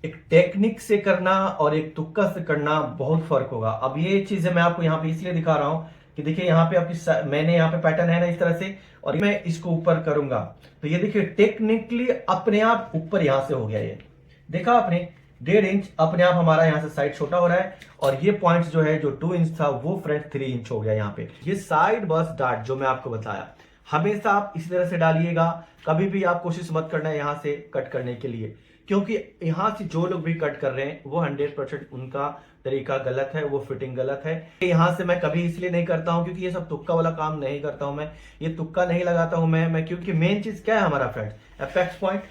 एक टेक्निक से करना और एक तुक्का से करना बहुत फर्क होगा। अब ये चीजें मैं आपको यहाँ पे इसलिए दिखा रहा हूँ कि देखिए यहाँ पे मैंने यहाँ पे पैटर्न है ना इस तरह से, और मैं इसको ऊपर करूंगा तो ये देखिए टेक्निकली अपने आप ऊपर यहां से हो गया। ये देखा आपने, 1.5 इंच अपने आप हमारा यहाँ से साइड छोटा हो रहा है, और ये पॉइंट जो है जो 2 इंच था वो फ्रेंड 3 इंच हो गया यहाँ पे। ये साइड बस डार्ट जो मैं आपको बताया हमेशा आप इसी तरह से डालिएगा। कभी भी आप कोशिश मत करना है यहाँ से कट करने के लिए, क्योंकि यहाँ से जो लोग भी कट कर रहे हैं वो 100% उनका तरीका गलत है, वो फिटिंग गलत है। यहाँ से मैं कभी इसलिए नहीं करता हूँ क्योंकि ये सब तुक्का वाला काम नहीं करता हूँ मैं, ये तुक्का नहीं लगाता हूँ मैं क्योंकि मेन चीज क्या है हमारा फ्रेंड, अपेक्स पॉइंट,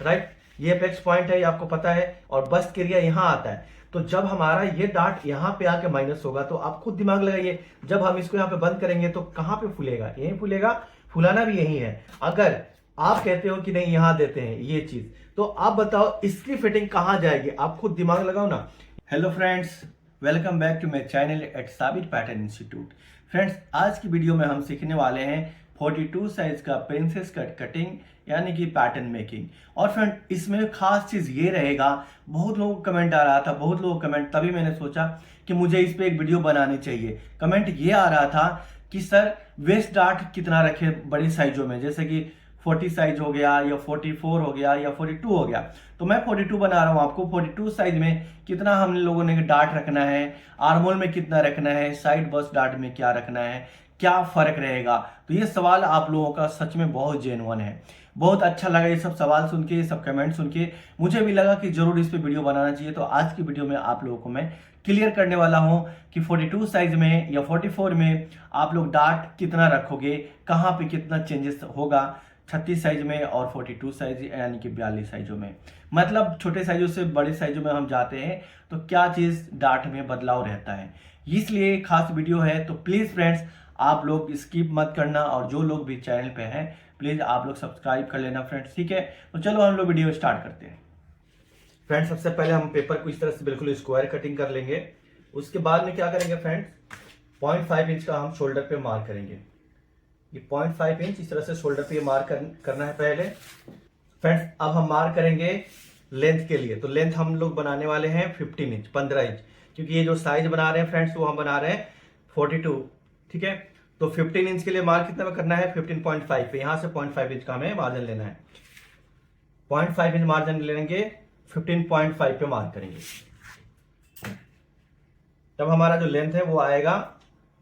राइट। ये अपेक्स पॉइंट है, ये आपको पता है, और बस्ट एरिया यहाँ आता है। तो जब हमारा ये डार्ट यहाँ पे आके माइनस होगा तो आप खुद दिमाग लगाइए, जब हम इसको यहाँ पे बंद करेंगे तो कहाँ पे फूलेगा, यहीं फूलेगा, फुलाना भी यही है। अगर आप कहते हो कि नहीं यहां देते हैं ये चीज, तो आप बताओ इसकी फिटिंग कहां जाएगी, आप खुद दिमाग लगाओ ना। Hello friends, welcome back to my channel at Sabir pattern institute. Friends, आज की वीडियो में हम सीखने वाले हैं 42 साइज का प्रिंसेस कट कटिंग यानी कि पैटर्न मेकिंग। और फ्रेंड इसमें खास चीज ये रहेगा, बहुत लोगों का कमेंट आ रहा था, बहुत लोगों का कमेंट, तभी मैंने सोचा कि मुझे इस पे एक वीडियो बनानी चाहिए। कमेंट ये आ रहा था कि सर वेस्ट डार्ट कितना रखे बड़ी साइजों में, जैसे कि 40 साइज हो गया या 44 हो गया या 42 हो गया। तो मैं 42 बना रहा हूं आपको। 42 साइज में कितना हम लोगों ने डार्ट रखना है, आर्मोल में कितना रखना है, साइड बस्ट डार्ट में क्या रखना है, क्या फर्क रहेगा। तो ये सवाल आप लोगों का सच में बहुत जेन्युइन है। बहुत अच्छा लगा ये सब सवाल सुन के, ये सब कमेंट सुन के। मुझे भी लगा कि जरूर इस पे वीडियो बनाना चाहिए। तो आज की वीडियो में आप लोगों को मैं क्लियर करने वाला हूं कि 42 साइज में या 44 में आप लोग डार्ट कितना रखोगे, कहां पे कितना चेंजेस होगा 36 साइज में और 42 साइज यानी कि 42 साइजों में। मतलब छोटे साइजों से बड़े साइजों में हम जाते हैं तो क्या चीज डार्ट में बदलाव रहता है, इसलिए खास वीडियो है। तो प्लीज फ्रेंड्स आप लोग स्किप मत करना, और जो लोग भी चैनल पे हैं प्लीज आप लोग सब्सक्राइब कर लेना फ्रेंड्स, ठीक है। तो चलो हम लोग वीडियो स्टार्ट करते हैं। फ्रेंड्स सबसे पहले हम पेपर को इस तरह से बिल्कुल स्क्वायर कटिंग कर लेंगे। उसके बाद में क्या करेंगे फ्रेंड्स, 0.5 इंच का हम शोल्डर पे मार्क करेंगे। ये 0.5 इंच इस तरह से शोल्डर पे मार्क करना है पहले। फ्रेंड्स अब हम मार्क करेंगे लेंथ के लिए। तो लेंथ हम लोग बनाने वाले हैं 15 इंच, 15 इंच, क्योंकि ये जो साइज बना रहे हैं फ्रेंड्स वो हम बना रहे हैं 42, ठीक है। तो 15 इंच के लिए मार्क कितना करना है, 15.5 पे। यहां से 0.5 इंच का हमें मार्जिन लेना है। 0.5 इंच मार्जिन लेंगे, 15.5 पे मार्क करेंगे। तब हमारा जो लेंथ है वो आएगा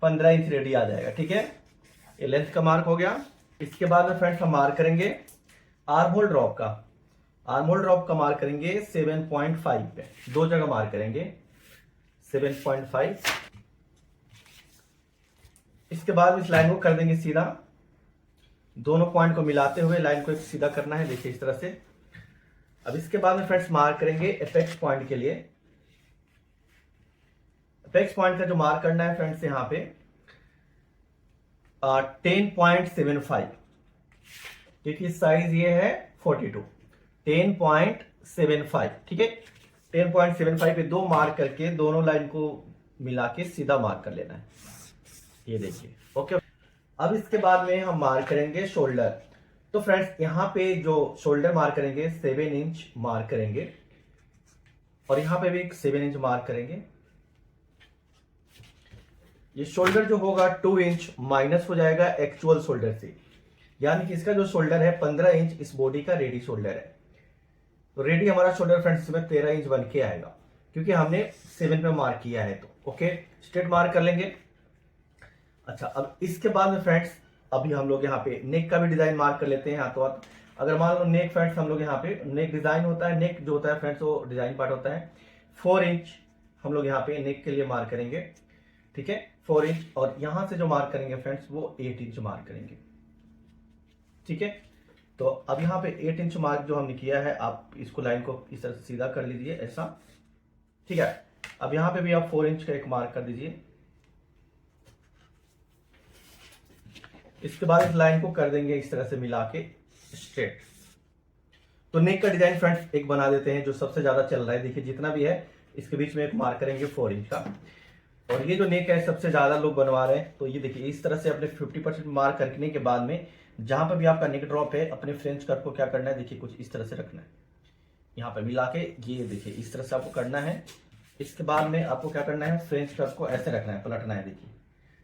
15 इंच रेडी आ जाएगा, ठीक है। ये लेंथ का मार्क हो गया। इसके बाद में फ्रेंड्स हम मार्क करेंगे आर्महोल ड्रॉप का। आर्महोल ड्रॉप का मार्क करेंगे 7.5 पे, दो जगह मार्क करेंगे 7.5। इसके बाद इस लाइन को कर देंगे सीधा, दोनों पॉइंट को मिलाते हुए लाइन को एक सीधा करना है, देखिए इस तरह से। अब इसके बाद में फ्रेंड्स मार्क करेंगे एपेक्स पॉइंट के लिए। एपेक्स पॉइंट का जो मार्क करना है फ्रेंड्स यहाँ पे 10.75, क्योंकि साइज ये है 42, 10.75, ठीक है। 10.75 पे दो मार्क करके दोनों लाइन को मिला के सीधा मार्क कर लेना है, ये देखिए, ओके। अब इसके बाद में हम मार्क करेंगे शोल्डर। तो फ्रेंड्स यहाँ पे जो शोल्डर मार्क करेंगे 7 इंच मार्क करेंगे, और यहां पे भी 7 इंच मार्क करेंगे। ये शोल्डर जो होगा 2 इंच माइनस हो जाएगा एक्चुअल शोल्डर से, यानी कि इसका जो शोल्डर है 15 इंच इस बॉडी का रेडी शोल्डर है। तो रेडी हमारा शोल्डर फ्रेंड्स इसमें 13 इंच बन के आएगा, क्योंकि हमने 7 पे मार्क किया है। तो ओके, स्ट्रेट मार्क कर लेंगे। अच्छा, अब इसके बाद में फ्रेंड्स अभी हम लोग यहाँ पे नेक का भी डिजाइन मार्क कर लेते हैं हाथों हाथ। अगर मान लो नेक फ्रेंड्स हम लोग यहाँ पे नेक डिजाइन होता है, नेक जो होता है फ्रेंड्स वो डिजाइन पार्ट होता है। 4 इंच हम लोग यहाँ पे नेक के लिए मार्क करेंगे, ठीक है, 4 इंच। और यहां से जो मार्क करेंगे फ्रेंड्स वो 8 इंच मार्क करेंगे, ठीक है। तो अब यहाँ पे 8 इंच मार्क जो हमने किया है, आप इसको लाइन को इस तरह से सीधा कर लीजिए ऐसा, ठीक है। अब यहाँ पे भी आप 4 इंच का एक मार्क कर दीजिए। इसके बाद इस लाइन को कर देंगे इस तरह से मिला के स्ट्रेट। तो नेक का डिजाइन फ्रेंड्स एक बना देते हैं जो सबसे ज्यादा चल रहा है, देखिए जितना भी है इसके बीच में एक मार्क करेंगे 4 इंच का। और ये जो नेक है सबसे ज्यादा लोग बनवा रहे हैं, तो ये देखिए इस तरह से अपने 50% मार्क करने के बाद में जहां पर भी आपका नेक ड्रॉप है अपने फ्रेंच कट को क्या करना है, देखिए कुछ इस तरह से रखना है, यहाँ पे मिला के ये देखिए इस तरह से आपको करना है। इसके बाद में आपको क्या करना है, फ्रेंच कर्व को ऐसे रखना है, पलटना है। देखिए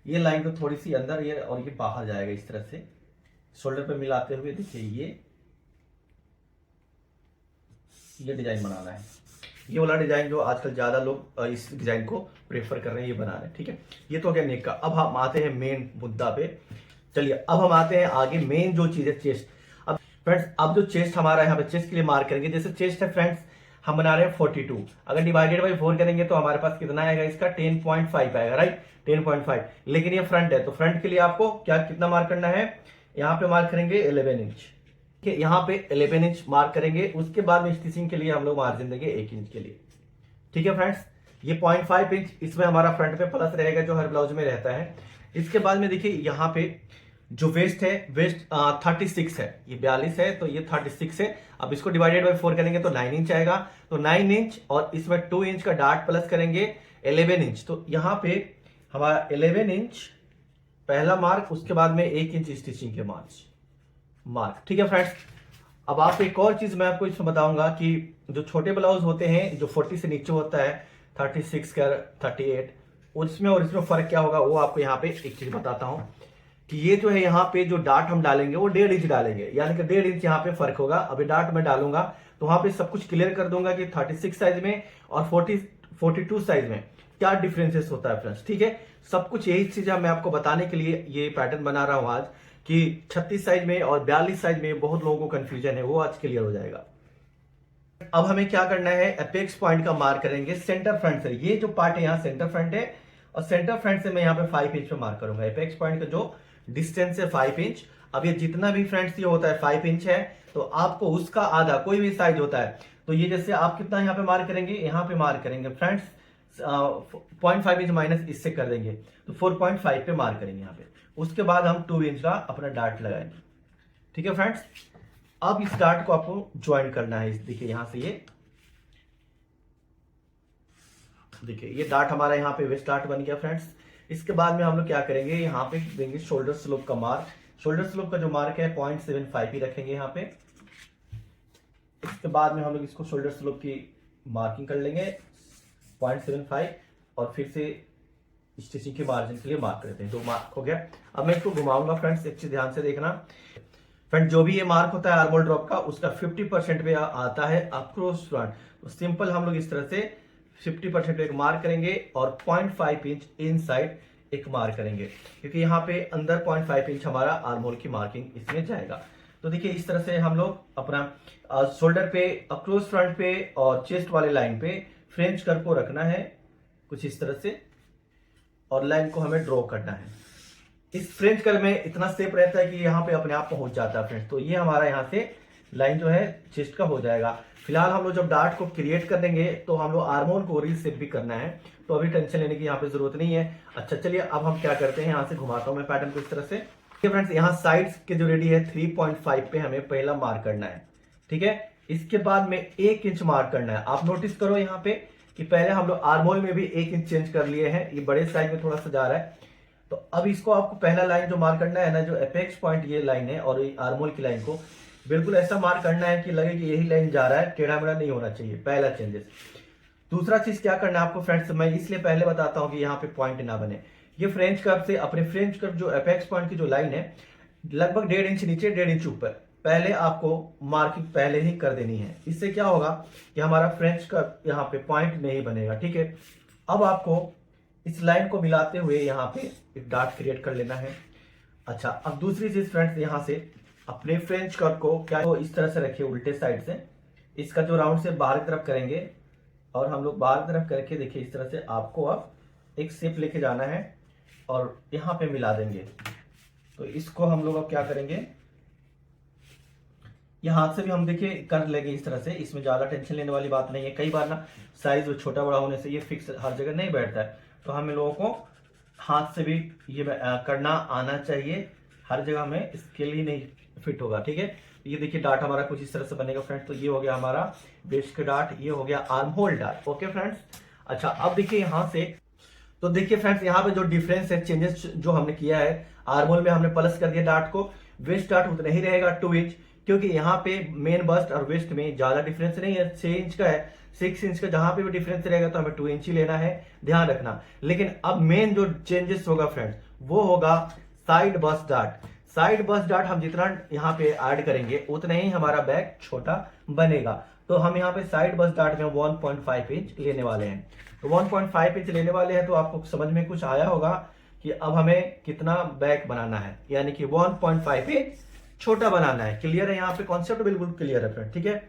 ये लाइन तो थोड़ी सी अंदर ये और ये बाहर जाएगा इस तरह से शोल्डर पे मिलाते हुए। देखिए ये डिजाइन बनाना है। ये वाला डिजाइन जो आजकल ज्यादा लोग इस डिजाइन को प्रेफर कर रहे हैं, ये बना रहे हैं। ठीक है, ये तो हो गया नेक का। अब हम आते हैं मेन मुद्दा पे। चलिए अब हम आते हैं आगे मेन जो चीज है चेस्ट। अब फ्रेंड्स अब जो चेस्ट हमारा यहाँ पे चेस्ट के लिए मार्क करेंगे, जैसे चेस्ट है फ्रेंड्स हम बना रहे हैं 42, अगर डिवाइडेड बाई 4 करेंगे तो हमारे पास कितना आएगा, इसका 10.5 आएगा, राइट 10.5। लेकिन ये फ्रंट है तो फ्रंट के लिए आपको क्या कितना मार्क करना है, यहाँ पे मार्क करेंगे 11 इंच। ठीक है, यहाँ पे 11 इंच मार्क करेंगे। उसके बाद में स्टिचिंग के लिए हम लोग मार्जिन देंगे 1 इंच के लिए। ठीक है फ्रेंड्स, ये 0.5 इंच इसमें हमारा फ्रंट पे प्लस रहेगा जो हर ब्लाउज में रहता है। इसके बाद में देखिए यहाँ पे जो वेस्ट है, वेस्ट 36 है, ये 42 है तो ये 36 है। अब इसको डिवाइडेड बाई 4 करेंगे तो 9 इंच आएगा, तो 9 इंच और इसमें 2 इंच का डार्ट प्लस करेंगे 11 इंच। तो यहाँ पे हमारा 11 इंच पहला मार्क, उसके बाद में 1 इंच स्टिचिंग के मार्क। ठीक है फ्रेंड्स, अब आप एक और चीज मैं आपको इसमें बताऊंगा कि जो छोटे ब्लाउज होते हैं जो 40 से नीचे होता है, 36 का 38, उसमें और इसमें फर्क क्या होगा वो आपको यहाँ पे एक चीज बताता हूं कि ये जो है यहाँ पे जो डार्ट हम डालेंगे वो 1.5 इंच डालेंगे, यानी कि 1.5 इंच यहाँ पे फर्क होगा। अभी डार्ट मैं डालूंगा तो वहां पे सब कुछ क्लियर कर दूंगा कि 36 साइज में और 42 साइज में क्या डिफरेंसेस होता है फ्रेंड्स। ठीक है, सब कुछ यही चीजें मैं आपको बताने के लिए ये पैटर्न बना रहा हूं आज, कि 36 साइज में और 42 साइज में बहुत लोगों को कंफ्यूजन है, वो आज क्लियर हो जाएगा। अब हमें क्या करना है, एपेक्स पॉइंट का मार्क करेंगे सेंटर फ्रंट से। ये जो पार्ट है यहाँ सेंटर फ्रंट है और सेंटर फ्रंट से मैं यहाँ पे 5 इंच पे मार्क करूंगा। एपेक्स पॉइंट का जो डिस्टेंस है 5 इंच। अब ये जितना भी फ्रेंड्स ये होता है 5 इंच है, तो आपको उसका आधा कोई भी साइज होता है तो ये जैसे आप कितना यहाँ पे मार्क करेंगे, यहाँ पे मार्क करेंगे फ्रेंड्स 0.5 इंच माइनस इससे कर देंगे तो 4.5 पे मार्क करेंगे यहाँ पे। उसके बाद हम 2 इंच का अपना डार्ट लगाएंगे। ठीक है फ्रेंड्स, अब इस डार्ट को आपको ज्वाइन करना है। देखिए यहां से ये देखिए ये डार्ट हमारा यहाँ पे वेस्ट डार्ट बन गया फ्रेंड्स। इसके बाद में हम लोग क्या करेंगे, यहाँ पे देंगे शोल्डर स्लोप का मार्क। शोल्डर स्लोप का जो मार्क है 0.75 ही रखेंगे यहाँ पे। इसके बाद में हम लोग इसको शोल्डर स्लोप की मार्किंग कर लेंगे 0.75 और फिर से स्टिचिंग के मार्जिन के लिए मार्क करते हैं। 2 मार्क हो गया। अब मैं इसको घुमाऊंगा फ्रेंड्स, एक चीज ध्यान से देखना फ्रेंड, जो भी ये मार्क होता है आर्मोल ड्रॉप का उसका 50% पे आता है अक्रॉस फ्रंट। तो सिंपल हम लोग इस तरह से 50% पे एक मार्क करेंगे और 0.5 इंच इनसाइड एक मार्क करेंगे, क्योंकि यहाँ पे अंदर 0.5 इंच हमारा आर्मोल की मार्किंग इसमें जाएगा। तो देखिए इस तरह से हम लोग अपना शोल्डर पे, अक्रॉस फ्रंट पे और चेस्ट वाले लाइन पे फ्रेंच कर्व को रखना है कुछ इस तरह से, और लाइन को हमें ड्रॉ करना है। इस फ्रेंच कर्व में इतना शेप रहता है कि यहाँ पे अपने आप पहुंच जाता है फ्रेंड्स। तो ये हमारा यहाँ से लाइन जो है चेस्ट का हो जाएगा। फिलहाल हम लोग जब डार्ट को क्रिएट कर देंगे तो हम लोग आर्मोल को रीसेप भी करना है, तो अभी टेंशन लेने की यहाँ पे जरूरत नहीं है। अच्छा चलिए अब हम क्या करते हैं, यहाँ से घुमाता हूँ मैं पैटर्न को इस तरह से। ठीक है फ्रेंड्स, यहाँ साइड्स के जो रेडी है 3.5 पे हमें पहला मार्क करना है। ठीक है, इसके बाद में 1 इंच मार्क करना है। आप नोटिस करो यहाँ पे कि पहले हम लोग आर्मोल में भी 1 इंच चेंज कर लिए हैं, ये बड़े साइज में थोड़ा सा जा रहा है। तो अब इसको आपको पहला लाइन जो मार्क करना है ना, जो एपेक्स पॉइंट ये लाइन है और आर्मोल की लाइन को बिल्कुल ऐसा मार्क करना है कि लगे कि यही लाइन जा रहा है, टेढ़ा मेढ़ा नहीं होना चाहिए, पहला चेंजेस। दूसरा चीज क्या करना है आपको फ्रेंड्स, मैं इसलिए पहले बताता हूं कि यहाँ पे पॉइंट ना बने। ये फ्रेंच कर्व से अपने फ्रेंच कर्व जो एपेक्स पॉइंट की जो लाइन है लगभग 1.5 इंच नीचे 1.5 इंच ऊपर पहले आपको मार्किंग पहले ही कर देनी है। इससे क्या होगा कि हमारा फ्रेंच कर्व यहाँ पे पॉइंट नहीं बनेगा। ठीक है, अब आपको इस लाइन को मिलाते हुए यहाँ पे एक डार्ट क्रिएट कर लेना है। अच्छा, अब दूसरी चीज फ्रेंड्स, यहाँ से अपने फ्रेंच कर्व को क्या हो इस तरह से रखिए उल्टे साइड से, इसका जो राउंड से बाहर की तरफ करेंगे और हम लोग बाहर की तरफ करके देखिए इस तरह से आपको अब एक शेप लेके जाना है और यहाँ पे मिला देंगे। तो इसको हम लोग अब क्या करेंगे, ये हाथ से भी हम देखिए कर लेंगे इस तरह से, इसमें ज्यादा टेंशन लेने वाली बात नहीं है। कई बार ना साइज छोटा बड़ा होने से ये फिक्स हर जगह नहीं बैठता है, तो हम लोगों को हाथ से भी ये करना आना चाहिए, हर जगह में स्केल ही नहीं फिट होगा। ठीक है, ये देखिए डार्ट हमारा कुछ इस तरह से बनेगा फ्रेंड्स। तो ये हो गया हमारा वेस्ट का डार्ट, ये हो गया arm hole dart. Okay friends, अच्छा अब देखिए यहाँ से, तो देखिए फ्रेंड्स यहाँ पे जो डिफरेंस है, चेंजेस जो हमने किया है, आर्मोल में हमने प्लस कर दिया डार्ट को, वेस्ट डार्ट उतना ही रहेगा 2 इंच, क्योंकि यहाँ पे मेन बस्ट और वेस्ट में ज्यादा डिफरेंस नहीं है, 6 इंच का है, 6 इंच का जहां पे भी डिफरेंस रहेगा तो हमें 2 इंच ही लेना है, ध्यान रखना। लेकिन अब मेन जो चेंजेस होगा फ्रेंड्स वो होगा side bust dart. Side bust dart हम जितना यहाँ पे ऐड करेंगे उतना ही हमारा बैग छोटा बनेगा। तो हम यहाँ पे साइड बस्ट डार्ट में 1.5 इंच लेने वाले हैं। तो 1.5 इंच लेने वाले हैं तो आपको समझ में कुछ आया होगा कि अब हमें कितना बैग बनाना है, यानी कि 1.5 इंच छोटा बनाना है। क्लियर है? यहाँ पे कॉन्सेप्ट बिल्कुल क्लियर है फ्रेंड, ठीक है।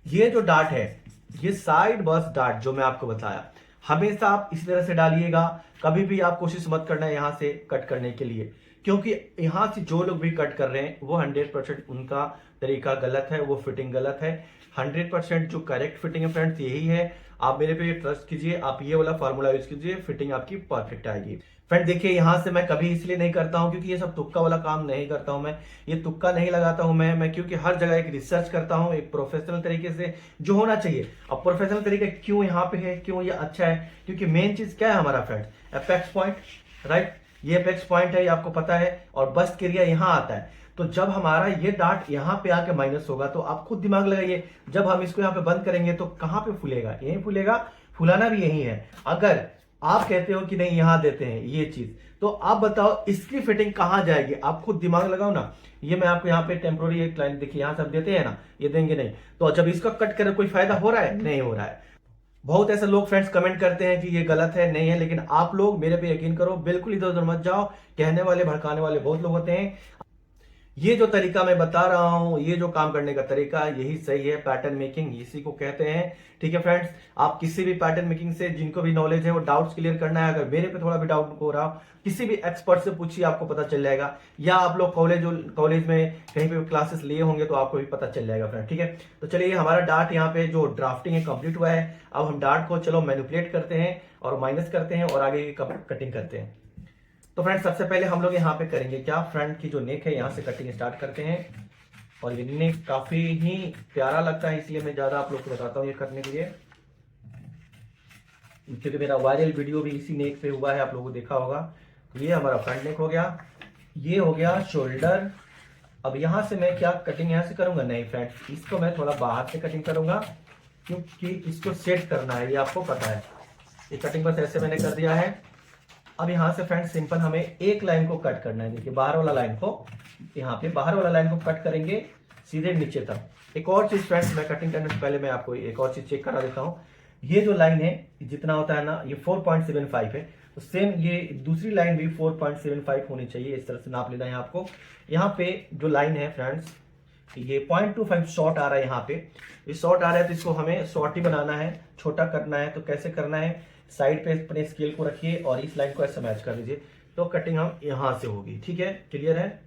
ये जो डार्ट है ये साइड बस्ट डार्ट जो मैं आपको बताया, हमेशा आप इसी तरह से डालिएगा। कभी भी आप कोशिश मत करना है यहां से कट करने के लिए, क्योंकि यहां से जो लोग भी कट कर रहे हैं वो 100% उनका तरीका गलत है, वो फिटिंग गलत है। 100% जो करेक्ट फिटिंग है फ्रेंड्स यही है। आप मेरे पे ट्रस्ट कीजिए, आप ये वाला फॉर्मूला यूज कीजिए, फिटिंग आपकी परफेक्ट आएगी। फ्रेंड देखिए यहां से मैं कभी इसलिए नहीं करता हूं क्योंकि ये सब तुक्का वाला काम नहीं करता हूं मैं, ये तुक्का नहीं लगाता हूं मैं क्योंकि हर जगह एक रिसर्च करता हूं एक प्रोफेशनल तरीके से जो होना चाहिए। अब प्रोफेशनल तरीका क्यों यहाँ पे है, क्यों ये अच्छा है, क्योंकि मेन चीज क्या है हमारा फ्रेंड, अपेक्स पॉइंट, राइट। ये अपेक्स पॉइंट है, ये आपको पता है, और बस्ट एरिया यहाँ आता है। तो जब हमारा ये डार्ट यहाँ पे आके माइनस होगा तो आप खुद दिमाग लगाइए, जब हम इसको यहाँ पे बंद करेंगे तो कहाँ पे फूलेगा, यहीं फूलेगा, फुलाना भी यही है। अगर आप कहते हो कि नहीं यहां देते हैं ये चीज, तो आप बताओ इसकी फिटिंग कहां जाएगी, आप खुद दिमाग लगाओ ना। ये मैं आपको यहाँ पे टेम्पोररी एक लाइन देखिए यहां सब देते हैं ना, ये देंगे नहीं, तो जब इसका कट करे कोई फायदा हो रहा है, नहीं हो रहा है। बहुत ऐसे लोग फ्रेंड्स कमेंट करते हैं कि ये गलत है, नहीं है, लेकिन आप लोग मेरे पे यकीन करो, बिल्कुल इधर उधर मत जाओ। कहने वाले भड़काने वाले बहुत लोग होते हैं। ये जो तरीका मैं बता रहा हूं, ये जो काम करने का तरीका यही सही है, पैटर्न मेकिंग इसी को कहते हैं। ठीक है फ्रेंड्स, आप किसी भी पैटर्न मेकिंग से जिनको भी नॉलेज है वो डाउट्स क्लियर करना है। अगर मेरे पे थोड़ा भी डाउट हो रहा, किसी भी एक्सपर्ट से पूछिए, आपको पता चल जाएगा। या आप लोग कॉलेज में कहीं पे क्लासेस लिए होंगे तो आपको भी पता चल जाएगा फ्रेंड, ठीक है। तो चलिए हमारा डार्ट यहाँ पे जो ड्राफ्टिंग है कंप्लीट हुआ है। अब हम डार्ट को चलो मैनिपुलेट करते हैं और माइनस करते हैं और आगे की कटिंग करते हैं। तो फ्रेंड सबसे पहले हम लोग यहाँ पे करेंगे क्या, फ्रंट की जो नेक है यहाँ से कटिंग स्टार्ट करते हैं। और ये नेक काफी ही प्यारा लगता है, इसलिए मैं ज्यादा आप लोग को बताता हूँ ये करने के लिए, क्योंकि मेरा वायरल वीडियो भी इसी नेक पे हुआ है, आप लोगों को देखा होगा। तो ये हमारा फ्रंट नेक हो गया, ये हो गया शोल्डर। अब यहाँ से मैं क्या कटिंग यहाँ से करूंगा, नहीं फ्रेंड, इसको मैं थोड़ा बाहर से कटिंग करूंगा, क्योंकि इसको सेट करना है, ये आपको पता है। ये कटिंग बस ऐसे मैंने कर दिया है। अब यहाँ से फ्रेंड सिंपल हमें एक लाइन को कट करना है। देखिए बाहर वाला लाइन को, यहाँ पे बाहर वाला लाइन को कट करेंगे सीधे नीचे तक। एक और चीज फ्रेंड्स, मैं कटिंग करने से पहले मैं आपको एक और चीज चेक करा देता हूँ। ये जो लाइन है जितना होता है ना, ये 4.75 है, तो सेम ये दूसरी लाइन भी 4.75 होनी चाहिए। इस तरह से नाप लेना है आपको। यहाँ पे जो लाइन है फ्रेंड्स, ये 0.25 शॉर्ट आ रहा है। यहाँ पे ये शॉर्ट आ रहा है तो इसको हमें शॉर्ट ही बनाना है, छोटा करना है। तो कैसे करना है, साइड पे अपने स्केल को रखिए और इस लाइन को ऐसे मैच कर लीजिए, तो कटिंग हम यहां से होगी, ठीक है, क्लियर है।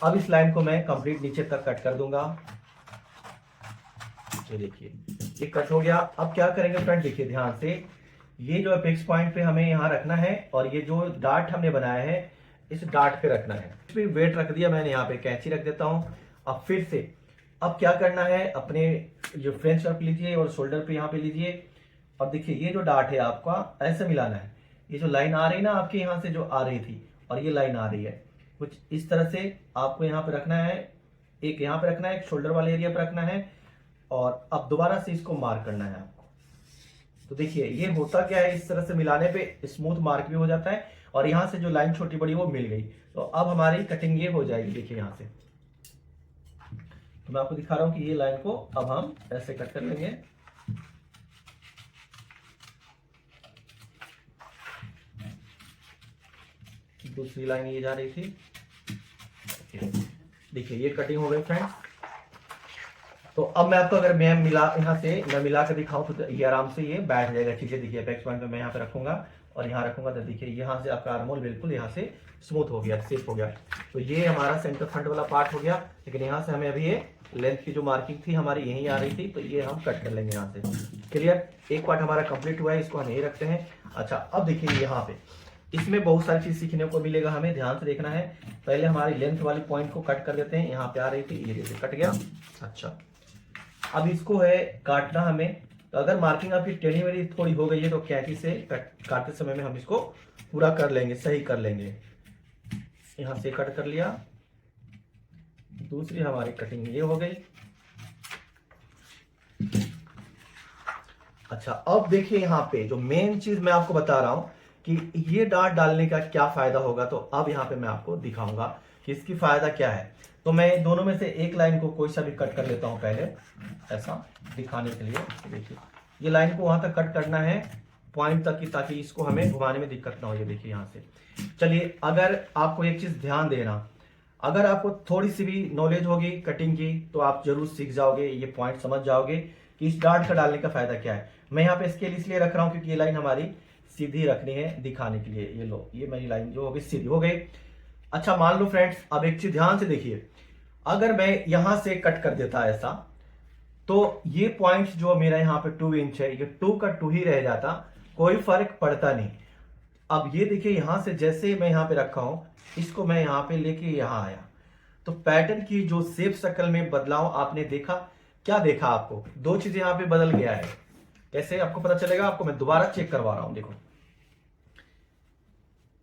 अब इस लाइन को मैं कंप्लीट नीचे तक कट कर दूंगा। ये देखिए ये कट हो गया। अब क्या करेंगे फ्रेंड, देखिए ध्यान से, ये जो अपेक्स पॉइंट पे हमें यहाँ रखना है और ये जो डार्ट हमने बनाया है इस डार्ट पे रखना है। इस पे वेट रख दिया मैंने, यहाँ पे कैंची रख देता हूँ। अब फिर से अब क्या करना है, अपने जो फ्रेंच रख लीजिए और शोल्डर पे यहाँ पे लीजिए। और देखिए ये जो डार्ट है आपका ऐसे मिलाना है। ये जो लाइन आ रही ना आपके यहाँ से जो आ रही थी और ये लाइन आ रही है, कुछ इस तरह से आपको यहाँ पे रखना है। एक यहाँ पे रखना है, एक शोल्डर वाले एरिया पे रखना है, और अब दोबारा से इसको मार्क करना है आपको। तो देखिए ये होता क्या है, इस तरह से मिलाने पे स्मूथ मार्क भी हो जाता है और यहाँ से जो लाइन छोटी बड़ी वो मिल गई। तो अब हमारी कटिंग ये हो जाएगी। देखिए यहाँ से तो मैं आपको दिखा रहा हूँ कि ये लाइन को अब हम ऐसे कट कर लेंगे। दूसरी लाइन ये जा रही थी, देखिए ये कटिंग हो गई फ्रेंड्स। तो अब मैं आपको अगर मैं मिला कर दिखाऊं तो ये आराम से ये बैठ जाएगा, ठीक है। देखिए अपेक्स पॉइंट पे मैं यहाँ पे रखूंगा और यहाँ रखूंगा तो देखिए यहाँ से आपका आर्मोल बिल्कुल यहाँ से स्मूथ हो गया, सेफ हो गया। तो ये हमारा सेंटर फ्रंट वाला पार्ट हो गया। लेकिन यहाँ से हमें अभी ये लेंथ की जो मार्किंग थी हमारी यहीं आ रही थी, तो ये हम कट कर लेंगे यहाँ से, क्लियर। एक पार्ट हमारा कंप्लीट हुआ है, इसको हम यही रखते हैं। अच्छा अब देखिए यहाँ पे इसमें बहुत सारी चीज सीखने को मिलेगा, हमें ध्यान से देखना है। पहले हमारी लेंथ वाली पॉइंट को कट कर देते हैं, यहाँ पे आ रही थी, ये देखिए कट गया। अच्छा अब इसको है काटना हमें। तो अगर मार्किंग आपकी टेढ़ी मेढ़ी थोड़ी हो गई है तो कैंची से काटते समय में हम इसको पूरा कर लेंगे, सही कर लेंगे। यहाँ से कट कर लिया, दूसरी हमारी कटिंग ये हो गई। अच्छा, अब देखिए यहाँ पे जो मेन चीज मैं आपको बता रहा हूं कि ये डार्ट डालने का क्या फायदा होगा, तो अब यहाँ पे मैं आपको दिखाऊंगा कि इसकी फायदा क्या है। तो मैं दोनों में से एक लाइन को कोई सा भी कट कर लेता हूं पहले, ऐसा दिखाने के लिए। देखिए ये लाइन को वहां तक कट करना है पॉइंट तक की, ताकि इसको हमें घुमाने में दिक्कत ना हो। ये देखिए यहाँ से। चलिए, अगर आपको एक चीज ध्यान देना, अगर आपको थोड़ी सी भी नॉलेज होगी कटिंग की तो आप जरूर सीख जाओगे, ये पॉइंट समझ जाओगे कि इस डार्ट का डालने का फायदा क्या है। मैं यहाँ पे स्केल इसलिए रख रहा हूँ क्योंकि ये लाइन हमारी सीधी रखनी है दिखाने के लिए। ये लो, ये मेरी लाइन जो होगी सीधी हो गई। अच्छा मान लो फ्रेंड्स, अब एक चीज ध्यान से देखिए, अगर मैं यहां से कट कर देता ऐसा, तो ये पॉइंट जो मेरा यहाँ पे 2 इंच है, ये 2 का 2 ही रह जाता, कोई फर्क पड़ता नहीं। अब ये देखिए यहां से जैसे मैं यहाँ पे रखा हूं, इसको मैं यहाँ पे लेके यहां आया, तो पैटर्न की जो शेप शक्ल में बदलाव आपने देखा। क्या देखा आपको? दो चीजें यहाँ पे बदल गया है। कैसे आपको पता चलेगा? आपको मैं दोबारा चेक करवा रहा हूं। देखो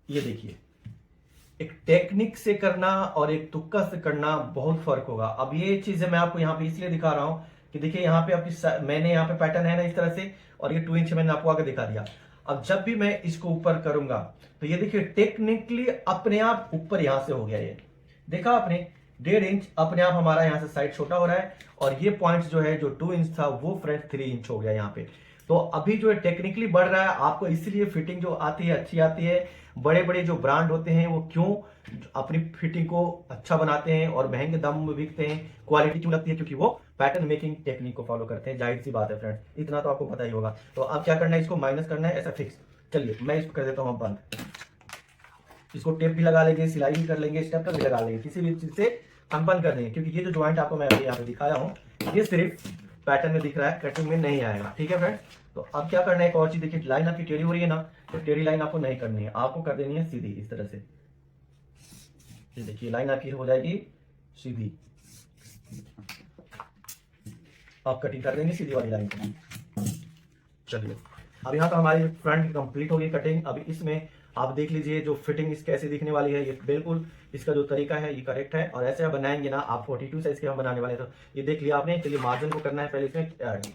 ये देखिए, एक टेक्निक से करना और एक तुक्का से करना बहुत फर्क होगा। अब ये चीजें मैं आपको यहाँ पे इसलिए दिखा रहा हूं कि देखिए यहाँ पे आपकी मैंने यहाँ पे पैटर्न है ना इस तरह से, और ये 2 इंच मैंने आपको आगे दिखा दिया। अब जब भी मैं इसको ऊपर करूंगा तो ये देखिए टेक्निकली अपने आप ऊपर यहां से हो गया। ये देखा आपने, 1.5 इंच अपने आप हमारा यहाँ से साइड छोटा हो रहा है, और ये पॉइंट जो है जो 2 इंच था वो फ्रेंड 3 इंच हो गया यहाँ पे। तो अभी जो है टेक्निकली बढ़ रहा है आपको, इसलिए फिटिंग जो आती है अच्छी आती है। बड़े बड़े जो ब्रांड होते हैं वो क्यों अपनी फिटिंग को अच्छा बनाते हैं और महंगे दाम में बिकते हैं, क्वालिटी क्यों लगती है? क्योंकि वो पैटर्न मेकिंग टेक्निक को फॉलो करते हैं। जाहिर सी बात है फ्रेंड्स, इतना तो आपको पता ही होगा। तो अब क्या करना है, इसको माइनस करना है ऐसा फिक्स। चलिए मैं इसको कर देता हूँ बंद। इसको टेप भी लगा लेंगे, सिलाई भी कर लेंगे, स्टेपलर भी लगा लेंगे, किसी भी चीज से हम बंद कर देंगे, क्योंकि ये जो ज्वाइंट आपको मैं अभी यहाँ पे दिखाया हूँ ये सिर्फ पैटर्न में दिख रहा है, कटिंग में नहीं आएगा। ठीक है फ्रेंड्स, तो अब क्या करना है, एक और चीज देखिए, लाइन आपकी टेढ़ी हो रही है ना, तो टेढ़ी लाइन आपको नहीं करनी है, आपको कर देनी है सीधी इस तरह से। ये देखिए लाइन आपकी हो जाएगी सीधी, आप कटिंग कर देंगे सीधी वाली लाइन को। चलिए, अब यहाँ तो हमारी फ्रंट कंप्लीट हो गई कटिंग। अभी इसमें आप देख लीजिए जो फिटिंग इस कैसी दिखने वाली है, ये बिल्कुल इसका जो तरीका है ये करेक्ट है। और ऐसे आप बनाएंगे ना, आप 42 साइज के हम बनाने वाले, तो ये देख लिया आपने। चलिए मार्जिन को करना है पहले इसमें ऐड।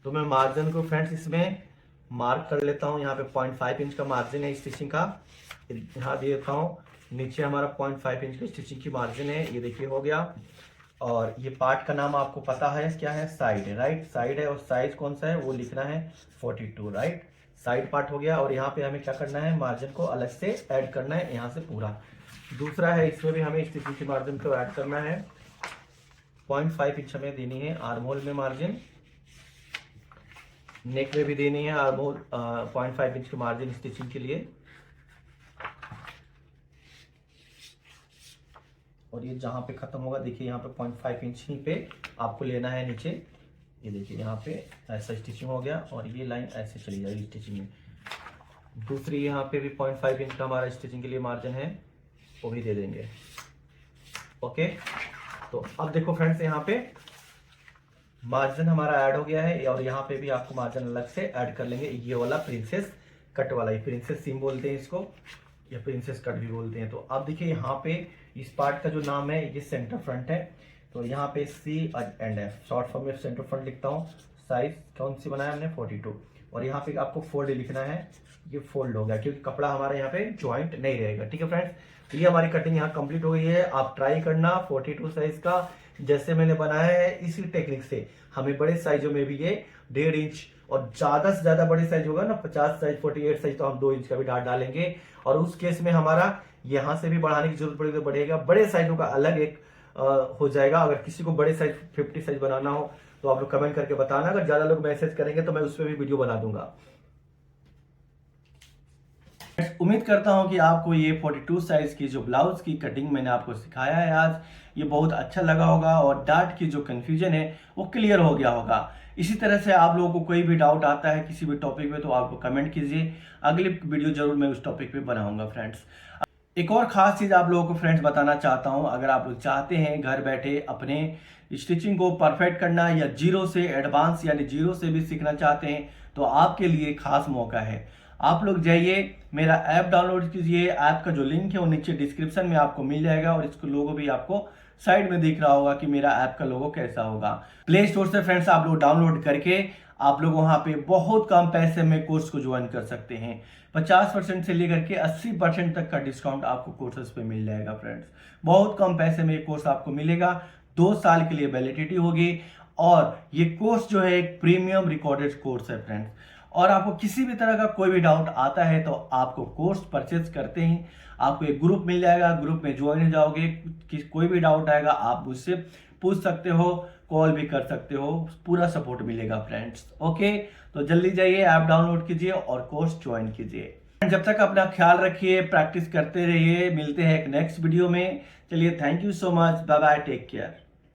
तो मैं मार्जिन को फ्रेंड्स इसमें मार्क कर लेता हूँ। यहाँ पे 0.5 इंच का मार्जिन है स्टिचिंग का, यहाँ दे देता हूँ। नीचे हमारा 0.5 इंच का स्टिचिंग की मार्जिन है, ये देखिए हो गया। और ये पार्ट का नाम आपको पता है क्या है? साइड है, राइट, साइड है। और साइज कौन सा है वो लिखना है 42, राइट। साइड पार्ट हो गया। और यहाँ पे हमें क्या करना है, मार्जिन को अलग से ऐड करना है यहाँ से पूरा। दूसरा है, इसमें भी हमें स्टिचिंग की मार्जिन को ऐड करना है, 0.5 इंच हमें देनी है आर्म होल में मार्जिन। नेक में भी देनी है आर्म होल 0.5 इंच की मार्जिन स्टिचिंग के लिए। और ये जहां पे खत्म होगा देखिए यहाँ पे 0.5 इंच ही पे आपको लेना है नीचे। ये देखिए यहाँ पे ऐसा स्टिचिंग हो गया, और ये लाइन ऐसे चली जाएगी स्टिचिंग में। दूसरी यहाँ पे भी 0.5 इंच का हमारा स्टिचिंग के लिए मार्जिन है, वो भी दे देंगे। ओके, तो अब देखो फ्रेंड्स यहाँ पे मार्जिन हमारा ऐड हो गया है, और यहाँ पे भी आपको मार्जिन अलग से ऐड कर लेंगे। ये वाला प्रिंसेस कट वाला, ये प्रिंसेस सीम बोलते हैं इसको, या प्रिंसेस कट भी बोलते हैं। तो अब देखिए यहाँ पे इस पार्ट का जो नाम है ये सेंटर फ्रंट है। तो यहाँ पे C and F, short form में सेंटर फ्रंट लिखता हूँ। साइज कौन सी बनाया हमने 42। और यहाँ पे आपको फोल्ड लिखना है, ये फोल्ड हो गया क्योंकि कपड़ा हमारे यहाँ पे ज्वाइंट नहीं रहेगा। ठीक है फ्रेंड्स, तो ये हमारी कटिंग यहाँ कंप्लीट हो गई है। आप ट्राई करना 42 साइज का जैसे मैंने बनाया है, इसी टेक्निक से हमें बड़े साइजों में भी ये 1.5 इंच, और ज्यादा से ज्यादा बड़े साइज होगा ना 50 साइज 48 साइज, तो हम 2 इंच का भी डाट डालेंगे। और उस केस में हमारा यहां से भी बढ़ाने की जरूरत पड़ेगी तो बढ़ेगा। बड़े साइजों का अलग एक हो जाएगा। अगर किसी को बड़े साइज 50 साइज बनाना हो तो आप लोग कमेंट करके बताना। अगर ज्यादा लोग मैसेज करेंगे तो मैं उस पर भी वीडियो बना दूंगा। उम्मीद करता हूं कि आपको ये 42 साइज की जो ब्लाउज की कटिंग मैंने आपको सिखाया है आज, ये बहुत अच्छा लगा होगा, और डार्ट की जो कंफ्यूजन है वो क्लियर हो गया होगा। इसी तरह से आप लोगों को कोई भी डाउट आता है किसी भी टॉपिक में तो आपको कमेंट कीजिए, अगली वीडियो जरूर मैं उस टॉपिक पे बनाऊंगा फ्रेंड्स। एक और खास चीज आप लोगों को फ्रेंड्स बताना चाहता हूं, अगर आप लोग चाहते हैं घर बैठे अपने स्टिचिंग को परफेक्ट करना, या जीरो से एडवांस यानी जीरो से भी सीखना चाहते हैं, तो आपके लिए खास मौका है। आप लोग जाइए, मेरा ऐप डाउनलोड कीजिए। ऐप का जो लिंक है वो नीचे डिस्क्रिप्शन में आपको मिल जाएगा और इसको लोगो भी आपको साइड में दिख रहा होगा कि मेरा ऐप का लोगो कैसा होगा। प्ले स्टोर से फ्रेंड्स आप लोग डाउनलोड करके आप लोग वहां पे बहुत कम पैसे में कोर्स को ज्वाइन कर सकते हैं। 50% से लेकर के 80% तक का डिस्काउंट आपको कोर्सेज पे मिल जाएगा फ्रेंड्स। बहुत कम पैसे में ये कोर्स आपको मिलेगा। 2 साल के लिए वैलिडिटी होगी और ये कोर्स जो है एक प्रीमियम रिकॉर्डेड कोर्स है फ्रेंड्स। और आपको किसी भी तरह का कोई भी डाउट आता है तो आपको कोर्स परचेज करते ही आपको एक ग्रुप मिल जाएगा, ग्रुप में ज्वाइन हो जाओगे। कोई भी डाउट आएगा आप मुझसे पूछ सकते हो, कॉल भी कर सकते हो, पूरा सपोर्ट मिलेगा फ्रेंड्स। ओके, तो जल्दी जाइए, ऐप डाउनलोड कीजिए और कोर्स ज्वाइन कीजिए। जब तक अपना ख्याल रखिए, प्रैक्टिस करते रहिए। मिलते हैं एक नेक्स्ट वीडियो में। चलिए, thank you so much, bye bye, take care.